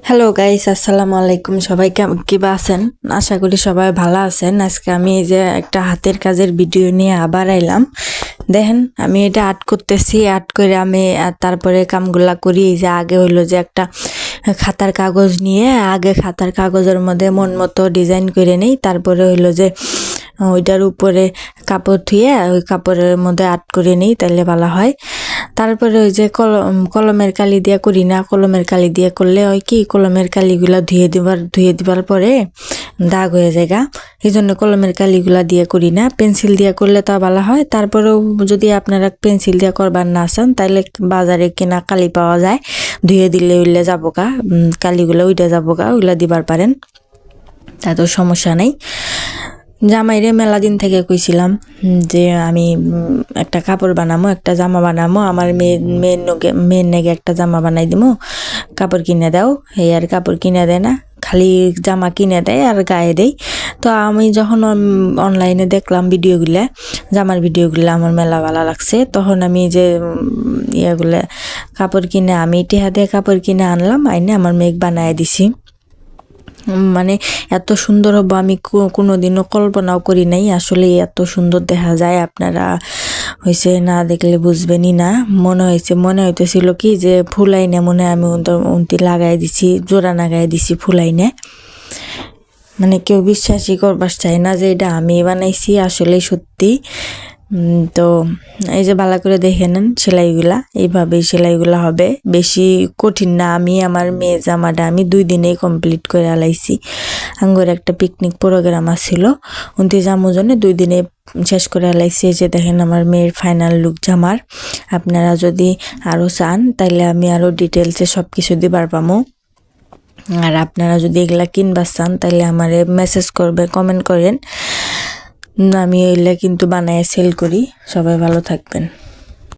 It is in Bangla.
হ্যালো গাইস, আসসালামু আলাইকুম। সবাই কিবা আছেন? আশা করি সবাই ভালো আছেন। আজকে আমি এই যে একটা হাতের কাজের ভিডিও নিয়ে আবার আইলাম। দেখেন, আমি এটা আর্ট করতেছি। আর্ট করে আমি তারপরে কামগুলা করি। এই যে আগে হইলো যে একটা খাতার কাগজ নিয়ে আগে খাতার কাগজের মধ্যে মন মতো ডিজাইন করে নেই। তারপরে হইলো যে ওইটার উপরে কাপড় ধুয়ে ওই কাপড়ের মধ্যে আর্ট করে নিই, তাহলে ভালো হয়। তারপরে ওই যে কলমের কালি দিয়ে করি না, কলমের কালি দিয়ে করলে ওই কি কলমের কালিগুলা ধুয়ে দিবার পরে দাগ হয়ে যায় গা। এই জন্য কলমের কালিগুলা দিয়ে করি না, পেন্সিল দিয়ে করলে তো ভালো হয়। তারপরেও যদি আপনারা পেন্সিল দিয়ে করবার না চান, তাহলে বাজারে কেনা কালি পাওয়া যায়, ধুয়ে দিলে উইলে যাবো গা, কালিগুলো উইটা যাবো গা, ওইগুলা দিবার পারেন, তা তো সমস্যা নেই। জামাইরে মেলা দিন থেকে কইছিলাম যে আমি একটা কাপড় বানামো, একটা জামা বানামো, আমার মেয়ের নেগে একটা জামা বানাই দিমো, কাপড় কিনে দাও। এই আর কাপড় কিনে দেয় না, খালি জামা কিনে দেয় আর গায়ে দেয়। তো আমি যখন অনলাইনে দেখলাম ভিডিওগুলা, জামার ভিডিওগুলো আমার মেলা ভালো লাগছে, তখন আমি যে ইয়েগুলো কাপড় কিনে আমি টিহা দিয়ে কাপড় কিনে আনলাম, আইনে আমার মেঘ বানায় দিছি। মানে এত সুন্দর হবো আমি কোনোদিনও কল্পনাও করি নাই। আসলে এত সুন্দর দেখা যায়, আপনারা হয়েছে না দেখলে বুঝবেনই না। মনে হইতেছিল কি যে ফুলাইনে মনে আমি উন্তি লাগাই দিছি, জোড়া লাগাই দিছি ফুলাইনে। মানে কেউ বিশ্বাসই করবার চায় না যে এটা আমি বানাইছি, আসলে সত্যি। তো এই যে ভালো করে দেখে নেন সেলাইগুলা, এইভাবেই সেলাইগুলা হবে, বেশি কঠিন না। আমি আমার মেয়ে জামাটা আমি 2 দিনেই কমপ্লিট করে আলাইছি। আঙ্গুর একটা পিকনিক প্রোগ্রাম আসছিল, উনতি জামুর জন্য 2 দিনে শেষ করে আলাইছি। এই যে দেখেন আমার মেয়ের ফাইনাল লুক জামার। আপনারা যদি আরও চান তাইলে আমি আরও ডিটেলসে সব কিছু দিবার পামো। আর আপনারা যদি এগুলা কিনবার চান তাহলে আমারে মেসেজ করবে, কমেন্ট করেন, আমি এগুলা কিন্তু বানায় সেল করি। সবাই ভালো থাকবেন।